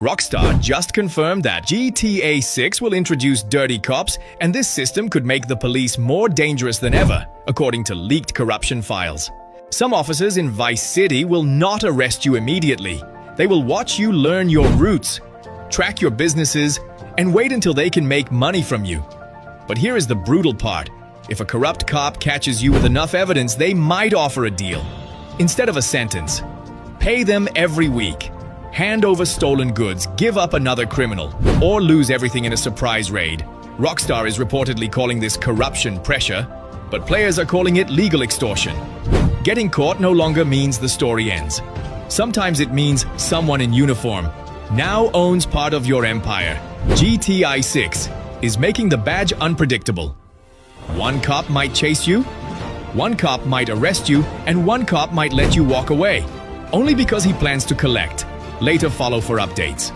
Rockstar just confirmed that GTA 6 will introduce dirty cops, and this system could make the police more dangerous than ever, according to leaked corruption files. Some officers in Vice City will not arrest you immediately. They will watch you learn your roots, track your businesses, and wait until they can make money from you. But here is the brutal part. If a corrupt cop catches you with enough evidence, they might offer a deal. Instead of a sentence, pay them every week. Hand over stolen goods, give up another criminal, or lose everything in a surprise raid. Rockstar is reportedly calling this corruption pressure, but players are calling it legal extortion. Getting caught no longer means the story ends. Sometimes it means someone in uniform now owns part of your empire. GTA 6 is making the badge unpredictable. One cop might chase you, one cop might arrest you, and one cop might let you walk away, only because he plans to collect. Later follow for updates.